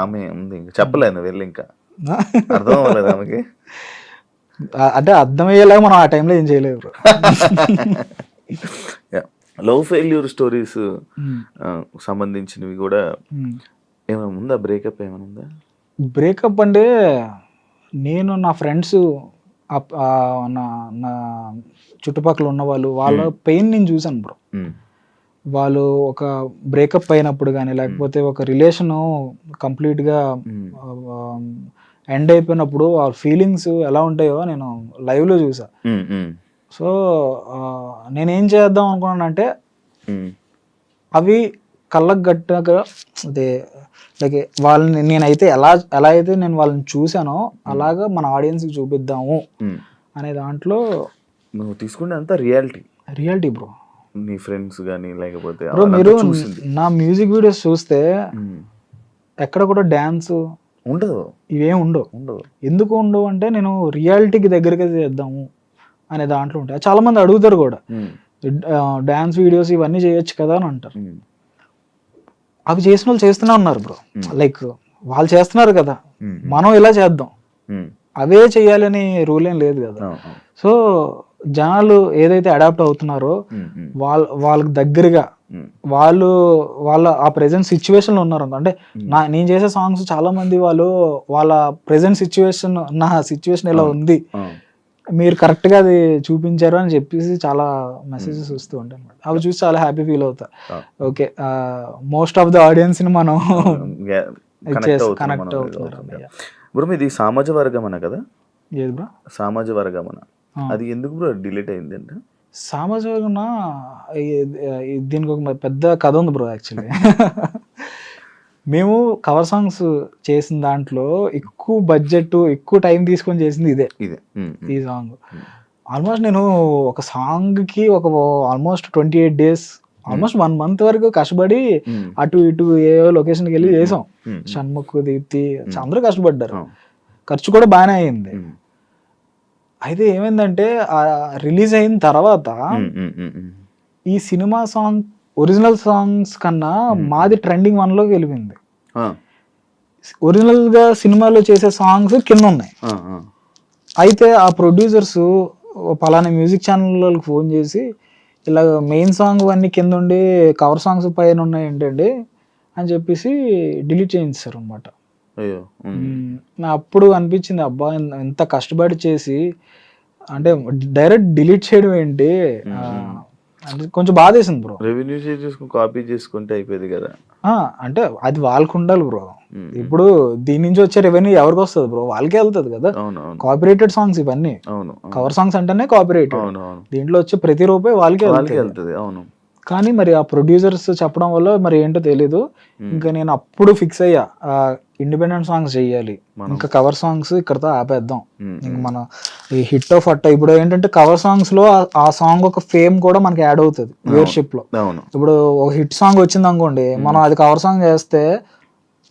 ఆమె ఉంది, చెప్పలేను వెళ్ళి, ఇంకా అర్థం అవ్వలేదు ఆమెకి. అంటే అర్థమయ్యేలాగా మనం ఆ టైంలో ఏం చేయలేదు బ్రో. లవ్ ఫెయిల్యూర్ స్టోరీస్ సంబంధించినవి కూడా ఏమైనా ఉందా? బ్రేకప్ ఏమైనా ఉందా? బ్రేకప్ అంటే నేను నా ఫ్రెండ్స్ నా చుట్టుపక్కల ఉన్న వాళ్ళ పెయిన్ నేను చూసాను బ్రో. వాళ్ళు ఒక బ్రేకప్ అయినప్పుడు కానీ లేకపోతే ఒక రిలేషన్ కంప్లీట్గా ఎండ్ అయిపోయినప్పుడు ఆ ఫీలింగ్స్ ఎలా ఉంటాయో నేను లైవ్లో చూసా. సో నేనేం చేద్దాం అనుకున్నానంటే అవి కళ్ళకు గట్టినగా అదే లైక్ వాళ్ళని నేనైతే ఎలా అయితే నేను వాళ్ళని చూసానో అలాగా మన ఆడియన్స్కి చూపిద్దాము అనే దాంట్లో నువ్వు తీసుకునే అంతా రియాలిటీ బ్రో. నీ ఫ్రెండ్స్ కానీ లేకపోతే బ్రో మీరు నా మ్యూజిక్ వీడియోస్ చూస్తే ఎక్కడ కూడా డ్యాన్స్ ఉండదు, ఇవేం ఉండవు. ఎందుకు ఉండవు అంటే నేను రియాలిటీకి దగ్గరగా చేద్దాము అనే దాంట్లో ఉంటాయి. చాలా మంది అడుగుతారు కూడా డ్యాన్స్ వీడియోస్ ఇవన్నీ చేయొచ్చు కదా అని అంటారు. అవి చేసిన వాళ్ళు చేస్తూనే ఉన్నారు బ్రో. లైక్ వాళ్ళు చేస్తున్నారు కదా, మనం ఇలా చేద్దాం, అవే చెయ్యాలని రూల్ ఏం లేదు కదా. సో జనాలు ఏదైతే అడాప్ట్ అవుతున్నారో వాళ్ళకి దగ్గరగా వాళ్ళ ఆ ప్రెసెంట్ సిచ్యువేషన్ లో ఉన్నారు. అంటే నేను చేసే సాంగ్స్ చాలా మంది వాళ్ళ ప్రెసెంట్ సిచ్యువేషన్, నా సిచ్యువేషన్ ఎలా ఉంది, మీరు కరెక్ట్ గా అది చూపించారు అని చెప్పేసి చాలా మెసేజెస్ వస్తూ ఉంటాయి అన్నమాట. అవి చూసి చాలా హ్యాపీ ఫీల్ అవుతా. Okay, most of the audience ని మనం కనెక్ట్ అవుతున్నారు. బ్రో మీది సామాజిక వర్గమన కదా? ఏది బ్రో సామాజిక వర్గమన, అది ఎందుకు బ్రో డిలీట్ అయింది అంటే? సామాజిక వర్గం దీనికి ఒక పెద్ద కథ ఉంది బ్రో. యాక్చువల్లీ మేము కవర్ సాంగ్స్ చేసిన దాంట్లో ఎక్కువ బడ్జెట్, ఎక్కువ టైం తీసుకొని చేసింది ఇదే. ఈ సాంగ్ ఆల్మోస్ట్ నేను ఒక సాంగ్ కి ఆల్మోస్ట్ 28 days, ఆల్మోస్ట్ 1 month వరకు కష్టపడి అటు ఇటు ఏ లొకేషన్కి వెళ్ళి చేసాం. షణ్ముఖ్, దీప్తి అందరూ కష్టపడ్డారు. ఖర్చు కూడా బాగానే అయింది. అయితే ఏమైందంటే రిలీజ్ అయిన తర్వాత ఈ సినిమా సాంగ్ ఒరిజినల్ సాంగ్స్ కన్నా మాది ట్రెండింగ్ 1 లోకి వెళ్ళిపోయింది. ఒరిజినల్ గా సినిమాలో చేసే సాంగ్స్ కింద ఉన్నాయి. అయితే ఆ ప్రొడ్యూసర్స్ పలానా మ్యూజిక్ ఛానల్ వాళ్ళకి ఫోన్ చేసి ఇలా మెయిన్ సాంగ్ అన్ని కింద ఉండి కవర్ సాంగ్స్ పైన ఉన్నాయి ఏంటండి అని చెప్పేసి డిలీట్ చేయించారు అనమాట. అప్పుడు అనిపించింది, అబ్బా ఎంత కష్టపడి చేసి అంటే డైరెక్ట్ డిలీట్ చేయడం ఏంటి, కొంచెం బాధ వేసింది బ్రో. రెవెన్యూ చేసుకుని కాపీ చేసుకుంటే అయిపోయింది కదా. అంటే అది వాళ్ళకు ఉండాలి బ్రో. ఇప్పుడు దీని నుంచి వచ్చే రెవెన్యూ ఎవరికి వస్తుంది బ్రో? వాళ్ళకే వెళ్తుంది కదా. కాపీరైటెడ్ సాంగ్స్ ఇవన్నీ, కవర్ సాంగ్స్ అంటేనే కాపీరైటెడ్. దీంట్లో వచ్చే ప్రతి రూపాయి వాళ్ళకే వెళ్తుంది. కానీ మరి ఆ ప్రొడ్యూసర్స్ చెప్పడం వల్ల మరి ఏంటో తెలీదు. ఇంకా నేను అప్పుడు ఫిక్స్ అయ్యా, ఇండిపెండెంట్ సాంగ్స్ చెయ్యాలి, ఇంకా కవర్ సాంగ్స్ ఇక్కడతో ఆపేద్దాం. ఇంకా మన ఈ హిట్ ఆఫ్ అట్ట ఇప్పుడు ఏంటంటే కవర్ సాంగ్స్ లో ఆ సాంగ్ ఒక ఫేమ్ కూడా మనకి యాడ్ అవుతుంది వ్యూవర్షిప్ లో. ఇప్పుడు ఒక హిట్ సాంగ్ వచ్చింది అనుకోండి, మనం అది కవర్ సాంగ్ చేస్తే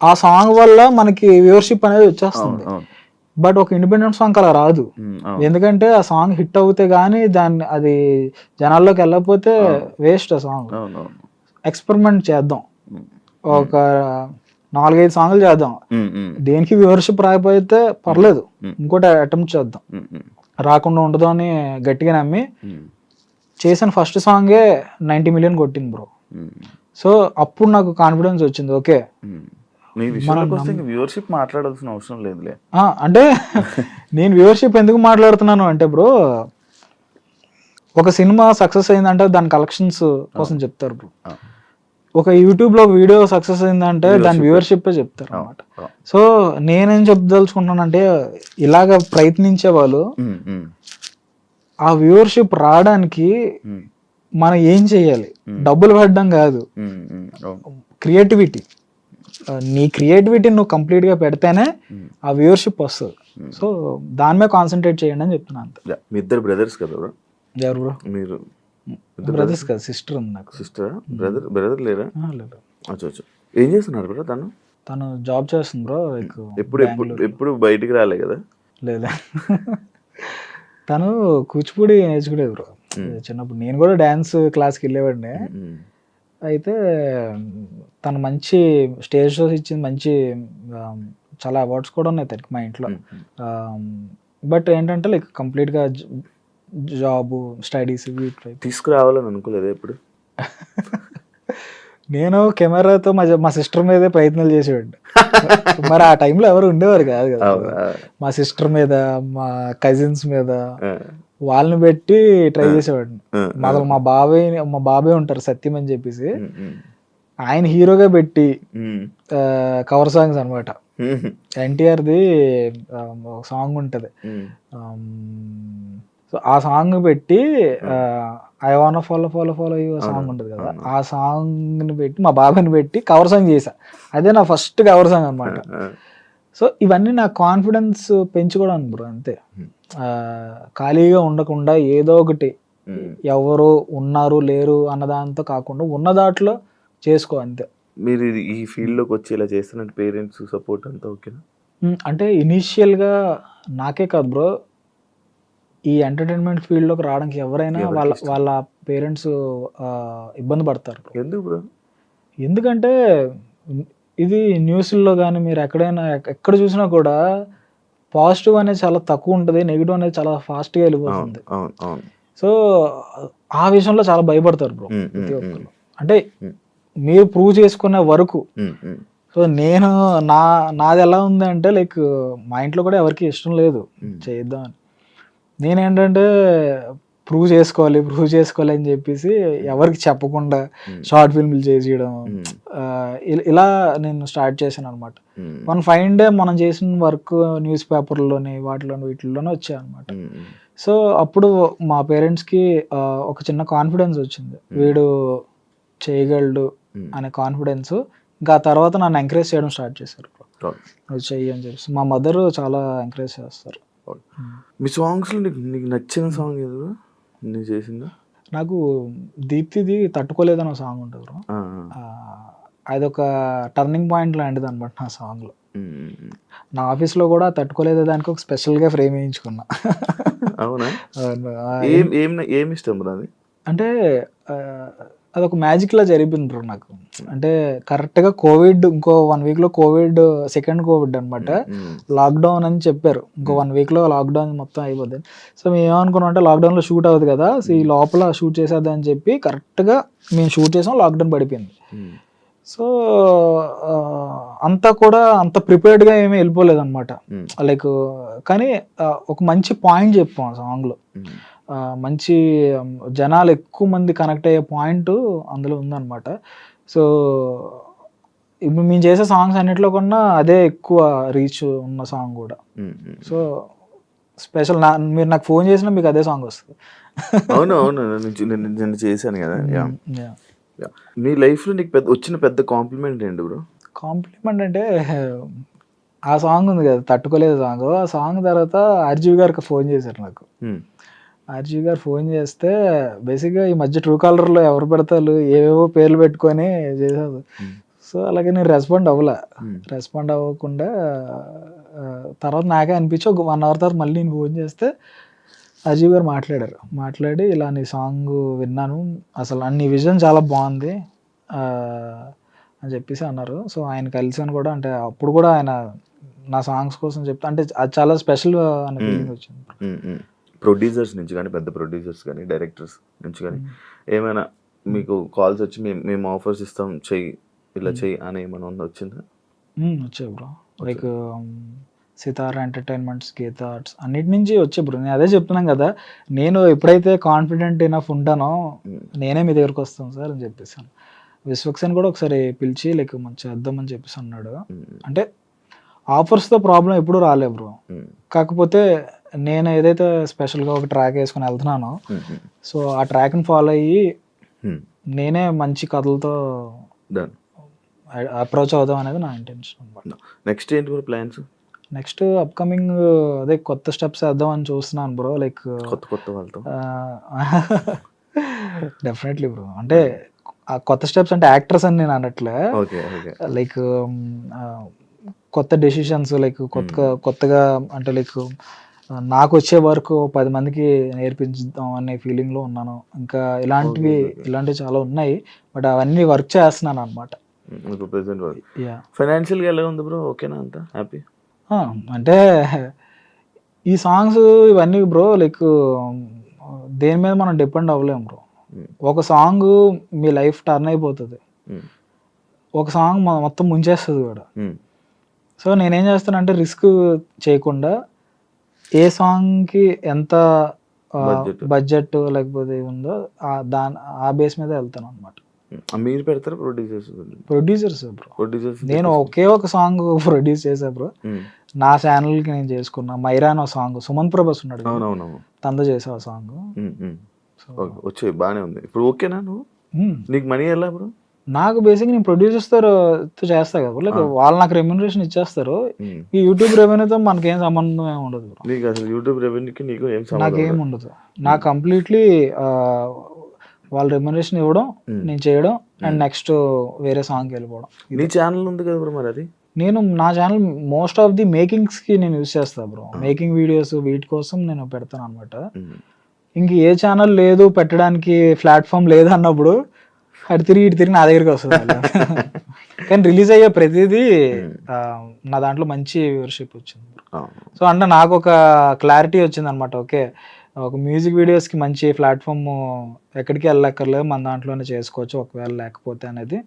ఆ సాంగ్ వల్ల మనకి వ్యూవర్షిప్ అనేది వచ్చేస్తుంది. బట్ ఒక ఇండిపెండెంట్ సాంగ్ అలా రాదు. ఎందుకంటే ఆ సాంగ్ హిట్ అవుతే గానీ అది జనాల్లోకి వెళ్ళకపోతే వేస్ట్ ఆ సాంగ్. ఎక్స్పెరిమెంట్ చేద్దాం, ఒక 4-5 సాంగ్లు చేద్దాం, దేనికి వ్యూవర్షిప్ రాకపోతే పర్లేదు, ఇంకోటి అటెంప్ట్ చేద్దాం, రాకుండా ఉండదు అని గట్టిగా నమ్మి చేసిన ఫస్ట్ సాంగే 90 million కొట్టింది బ్రో. సో అప్పుడు నాకు కాన్ఫిడెన్స్ వచ్చింది, ఓకే వ్యూవర్షిప్ మాట్లాడాల్సిన అవసరం లేదులే. అంటే నేను వ్యూవర్షిప్ ఎందుకు మాట్లాడుతున్నాను అంటే బ్రో, ఒక సినిమా సక్సెస్ అయిందంటే దాని కలెక్షన్స్ కోసం చెప్తారు బ్రో. ఒక యూట్యూబ్ లో వీడియో సక్సెస్ అయిందంటే దాని వ్యూవర్షిప్ చెప్తారు అనమాట. సో నేనేం చెప్పదలుచుకుంటున్నానంటే, ఇలాగ ప్రయత్నించే వాళ్ళు ఆ వ్యూవర్షిప్ రావడానికి మనం ఏం చెయ్యాలి, డబ్బులు పెట్టడం కాదు, క్రియేటివిటీ. నీ క్రియేటివిటీ నువ్వు కంప్లీట్ గా పెడితేనే ఆ వ్యూవర్షిప్ వస్తుంది. సో దాని మీద కాన్సన్ట్రేట్ చేయండి అని చెప్తున్నాను. మీ ఇద్దరు బ్రదర్స్ కదా బ్రో? ఎవరు బ్రో? మీరు బ్రదర్స్ కదా, సిస్టర్ ఉంది నాకు. సిస్టర్? బ్రదర్ లేరా? లేదు. ఏం చేస్తున్నారు బ్రో? తను జాబ్ చేస్తుంది బ్రో. ఎప్పుడు బయటికి రాలే కదా? లేదా, తను కూచిపూడి నేర్చుకునేది బ్రో చిన్నప్పుడు. నేను కూడా డాన్స్ క్లాస్కి వెళ్ళేవాడిని. అయితే తను మంచి స్టేజ్ షోస్ ఇచ్చింది, మంచి చాలా అవార్డ్స్ కూడా ఉన్నాయి తనకి మా ఇంట్లో. బట్ ఏంటంటే లైక్ కంప్లీట్గా జాబ్, స్టడీస్ తీసుకురావాలని అనుకోలేదు ఎప్పుడు. నేను కెమెరాతో మా సిస్టర్ మీదే ప్రయత్నాలు చేసేవాడిని. మరి ఆ టైంలో ఎవరు ఉండేవారు కాదు కదా. మా సిస్టర్ మీద, మా కజిన్స్ మీద వాళ్ళని పెట్టి ట్రై చేసేవాడిని. మా బాబాయ్ ఉంటారు సత్యం అని చెప్పేసి, ఆయన హీరోగా పెట్టి కవర్ సాంగ్స్ అనమాట. ఎన్టీఆర్ది ఒక సాంగ్ ఉంటది, సో ఆ సాంగ్ పెట్టి I want follow you song ఉంటుంది కదా, ఆ సాంగ్ ని పెట్టి మా బాబాయ్ని పెట్టి కవర్ సాంగ్ చేశా. అదే నా ఫస్ట్ కవర్ సాంగ్ అనమాట. సో ఇవన్నీ నా కాన్ఫిడెన్స్ పెంచుకోవడానికి బ్రో, అంతే. ఖాళీగా ఉండకుండా ఏదో ఒకటి ఎవరు ఉన్నారు లేరు అన్న దాంతో కాకుండా ఉన్న దాంట్లో చేసుకో అంతే. మీరు ఈ ఫీల్డ్లోకి వచ్చి ఇలా చేస్తున్నట్టు పేరెంట్స్ సపోర్ట్ అంతా ఓకేనా? అంటే ఇనీషియల్గా నాకే కాదు బ్రో, ఈ ఎంటర్టైన్మెంట్ ఫీల్డ్లోకి రావడానికి ఎవరైనా వాళ్ళ పేరెంట్స్ ఇబ్బంది పడతారు. ఎందుకు బ్రో? ఎందుకంటే ఇది న్యూస్లో కానీ మీరు ఎక్కడ చూసినా కూడా పాజిటివ్ అనేది చాలా తక్కువ ఉంటుంది, నెగిటివ్ అనేది చాలా ఫాస్ట్గా వెళ్ళిపోతుంది. సో ఆ విషయంలో చాలా భయపడతారు బ్రో ప్రతి ఒక్కరు. అంటే మీరు ప్రూవ్ చేసుకునే వరకు. సో నాది ఎలా ఉంది అంటే లైక్ మా ఇంట్లో కూడా ఎవరికి ఇష్టం లేదు చేద్దామని. నేనేంటంటే ప్రూవ్ చేసుకోవాలి అని చెప్పేసి ఎవరికి చెప్పకుండా షార్ట్ ఫిల్మ్లు చేసేయడం, ఇలా నేను స్టార్ట్ చేశాను అనమాట. వన్ ఫైన్ డే మనం చేసిన వర్క్ న్యూస్ పేపర్లోని వీటిల్లోనే వచ్చాయి అనమాట. సో అప్పుడు మా పేరెంట్స్కి ఒక చిన్న కాన్ఫిడెన్స్ వచ్చింది, వీడు చేయగలడు అనే కాన్ఫిడెన్స్. ఇంకా ఆ తర్వాత నన్ను ఎంకరేజ్ చేయడం స్టార్ట్ చేశారు, నువ్వు చెయ్యి అని చెప్పేసి. మా మదర్ చాలా ఎంకరేజ్ చేస్తారు. మీ సాంగ్స్లో నీకు నచ్చిన సాంగ్ ఏదో నేను చేసిందా? నాకు దీప్తిది తట్టుకోలేదని ఒక సాంగ్ ఉంటుంది బ్రో. అదొక టర్నింగ్ పాయింట్ లాంటిది అనమాట నా సాంగ్లో. నా ఆఫీస్లో కూడా తట్టుకోలేదు దానికి ఒక స్పెషల్గా ఫ్రేమ్ వేయించుకున్నా. అవునా? ఏమి ఇష్టం బ్రో అది? అంటే అదొక మ్యాజిక్లా జరిపింది బ్రో నాకు. అంటే కరెక్ట్గా కోవిడ్ ఇంకో 1 వీక్లో సెకండ్ కోవిడ్ అనమాట. లాక్డౌన్ అని చెప్పారు, ఇంకో 1 వీక్లో లాక్డౌన్ మొత్తం అయిపోద్ది. సో మేము ఏమనుకున్నాం అంటే లాక్డౌన్లో షూట్ అవుతుంది కదా, సో ఈ లోపల షూట్ చేసేద్దామని చెప్పి కరెక్ట్గా మేము షూట్ చేసాం, లాక్డౌన్ పడిపోయింది. సో అంతా కూడా అంత ప్రిపేర్డ్గా ఏమీ వెళ్ళిపోలేదు అనమాట. లైక్ కానీ ఒక మంచి పాయింట్ చెప్పాం ఆ సాంగ్లో, మంచి జనాలు ఎక్కువ మంది కనెక్ట్ అయ్యే పాయింట్ అందులో ఉందన్నమాట. సో ఇప్పుడు మేము చేసే సాంగ్స్ అన్నిట్లో కన్నా అదే ఎక్కువ రీచ్ ఉన్న సాంగ్ కూడా. సో స్పెషల్ మీరు నాకు ఫోన్ చేసినా మీకు అదే సాంగ్ వస్తుంది. అవును నేను చేశాను కదా. మీ లైఫ్లో నీకు వచ్చిన పెద్ద కాంప్లిమెంట్ ఏంటి బ్రో? కాంప్లిమెంట్ అంటే ఆ సాంగ్ ఉంది కదా, తట్టుకోలేదు సాంగ్. ఆ సాంగ్ తర్వాత ఆర్జీవి గారికి ఫోన్ చేశారు నాకు. ఆర్జీవి గారు ఫోన్ చేస్తే బేసిక్గా ఈ మధ్య ట్రూ కాలర్లో ఎవరు పెడతారు ఏవేవో పేర్లు పెట్టుకొని చేశారు. సో అలాగే నేను రెస్పాండ్ అవ్వకుండా తర్వాత నాకే అనిపించి ఒక 1 అవర్ తర్వాత మళ్ళీ నేను ఫోన్ చేస్తే అజీవ్ గారు మాట్లాడి ఇలా నీ సాంగ్ విన్నాను, అసలు నీ విజన్ చాలా బాగుంది అని చెప్పేసి అన్నారు. సో ఆయన కలిసాను కూడా, అంటే అప్పుడు కూడా ఆయన నా సాంగ్స్ కోసం చెప్తా, అంటే అది చాలా స్పెషల్ అనే ఫీలింగ్ వచ్చింది. ప్రొడ్యూసర్స్ నుంచి కానీ, పెద్ద ప్రొడ్యూసర్స్ కానీ, డైరెక్టర్స్ నుంచి కానీ ఏమైనా మీకు కాల్స్ వచ్చి మేము ఆఫర్స్ ఇస్తాం ఇలా చెయ్యి అని ఏమైనా వచ్చిందా? వచ్చాయి బ్రో, లైక్ సితారా ఎంటర్టైన్మెంట్స్, గీతా ఆర్ట్స్ అన్నిటి నుంచి వచ్చే బ్రో. నేను అదే చెప్తున్నాను కదా, నేను ఎప్పుడైతే కాన్ఫిడెంట్ ఎనఫ్ ఉంటానో నేనే మీ దగ్గరకు వస్తాను సార్ అని చెప్పేసాను. విశ్వక్సేన్ కూడా ఒకసారి పిలిచి లైక్ మంచి చేద్దామని చెప్పేసి అన్నాడు. అంటే ఆఫర్స్తో ప్రాబ్లం ఎప్పుడు రాలే బ్రో, కాకపోతే నేను ఏదైతే స్పెషల్గా ఒక ట్రాక్ వేసుకుని వెళ్తున్నానో సో ఆ ట్రాక్ని ఫాలో అయ్యి నేనే మంచి కథలతో అప్రోచ్ అవుదాం అనేది నా ఇంటెన్షన్ అనమాట. నెక్స్ట్ ఏంటి బ్రో ప్లాన్స్? నెక్స్ట్ అప్కమింగ్ అదే కొత్త స్టెప్స్ వేద్దామని చూస్తున్నాను బ్రో. లైక్ కొత్త వాళ్ళతో డెఫినెట్లీ బ్రో. అంటే ఆ కొత్త స్టెప్స్ అంటే యాక్టర్స్ అని నేను అనట్లే, లైక్ కొత్త డెసిషన్స్, లైక్ కొత్తగా అంటే లైక్ నాకు వచ్చే వరకు 10 మందికి నేర్పించుదాం అనే ఫీలింగ్లో ఉన్నాను. ఇంకా ఇలాంటివి చాలా ఉన్నాయి, బట్ అవన్నీ వర్క్ చేస్తున్నాను అనమాట. ఫైనాన్షియల్గా ఎలా ఉంది బ్రో? ఓకేనా, అంతా హ్యాపీ? అంటే ఈ సాంగ్స్ ఇవన్నీ బ్రో లైక్ దేని మీద మనం డిపెండ్ అవ్వలేము బ్రో. ఒక సాంగ్ మీ లైఫ్ టర్న్ అయిపోతుంది, ఒక సాంగ్ మొత్తం ముంచేస్తుంది కూడా. సో నేనేం చేస్తానంటే రిస్క్ చేయకుండా ఏ సాంగ్కి ఎంత బడ్జెట్ లేకపోతే ఉందో ఆ బేస్ మీద వెళ్తాను అనమాట. మీరు పెడతారు ప్రొడ్యూసర్స్ బ్రో. నేను ఒక సాంగ్ ప్రొడ్యూస్ చేసా బ్రో, నా ఛానల్కి నేను చేసుకున్నా. మైరా అనే సాంగ్ సుమంత్ ప్రభాస్ ఉన్నాడు, తనతో చేసా సాంగ్. వచ్చే బాగానే ఉంది ఇప్పుడు. ఓకేనా నువ్వు? నీకు మనీ ఎలా బ్రో? నాకు బేసిక్ నేను ప్రొడ్యూసర్స్తో చేస్తా కదా లైక్ వాళ్ళు నాకు రెమ్యునరేషన్ ఇచ్చేస్తారు. ఉమ్. ఈ యూట్యూబ్ రెవెన్యూతో మనకేం సంబంధం ఏమి ఉండదు బ్రో. నీకు అసలు యూట్యూబ్ రెవెన్యూకి నీకు ఏం సంబంధం నాకేం ఉండదు. ఉండదు. నాకు కంప్లీట్లీ వాళ్ళు రెమ్యునరేషన్ ఇవ్వడం, నేను చేయడం అండ్ నెక్స్ట్ వేరే సాంగ్కి వెళ్ళిపోవడం. నీ ఛానల్ ఉంది కదా బ్రో మరి అది? నేను నా ఛానల్ మోస్ట్ ఆఫ్ ది మేకింగ్స్కి నేను యూస్ చేస్తాను బ్రో. మేకింగ్ వీడియోస్ వీటి కోసం నేను పెడతాను అనమాట. ఇంక ఏ ఛానల్ లేదు పెట్టడానికి, ప్లాట్ఫామ్ లేదు అన్నప్పుడు అటు తిరిగి నా దగ్గరికి వస్తుంది. కానీ రిలీజ్ అయ్యే ప్రతిదీ నా దాంట్లో మంచి వ్యూవర్షిప్ వచ్చింది. సో అంటే నాకు ఒక క్లారిటీ వచ్చింది అనమాట. ఓకే, ఒక మ్యూజిక్ వీడియోస్కి మంచి ప్లాట్ఫామ్ ఎక్కడికి వెళ్ళక్కర్లేదు, మన దాంట్లోనే చేసుకోవచ్చు ఒకవేళ లేకపోతే అనేది.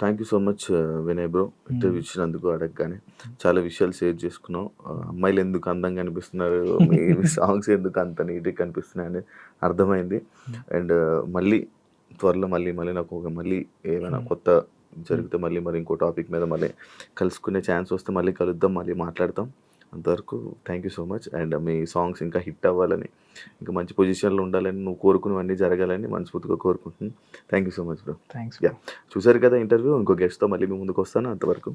Thank you so much Vinay bro, interview ఇచ్చినందుకు. అడగగానే చాలా విషయాలు షేర్ చేసుకున్నాం. అమ్మాయిలు ఎందుకు అందంగా కనిపిస్తున్నారు, మీ సాంగ్స్ ఎందుకు అంత నీట్గా కనిపిస్తున్నాయి అనేది అర్థమైంది. అండ్ మళ్ళీ త్వరలో మళ్ళీ నాకు మళ్ళీ ఏమైనా కొత్త జరిగితే మళ్ళీ మరి ఇంకో టాపిక్ మీద మళ్ళీ కలుసుకునే ఛాన్స్ వస్తే మళ్ళీ కలుద్దాం, మళ్ళీ మాట్లాడతాం. అంతవరకు thank you so much. And me songs ఇంకా హిట్ అవ్వాలని, ఇంకా మంచి పొజిషన్లో ఉండాలని, నువ్వు కోరుకునేవన్నీ జరగాలని మనస్ఫూర్తిగా కోరుకుంటున్నాను. Thank you so much bro. Thanks. చూసారు కదా ఇంటర్వ్యూ. ఇంకో గెస్ట్తో మళ్ళీ మీ ముందుకు వస్తాను. అంతవరకు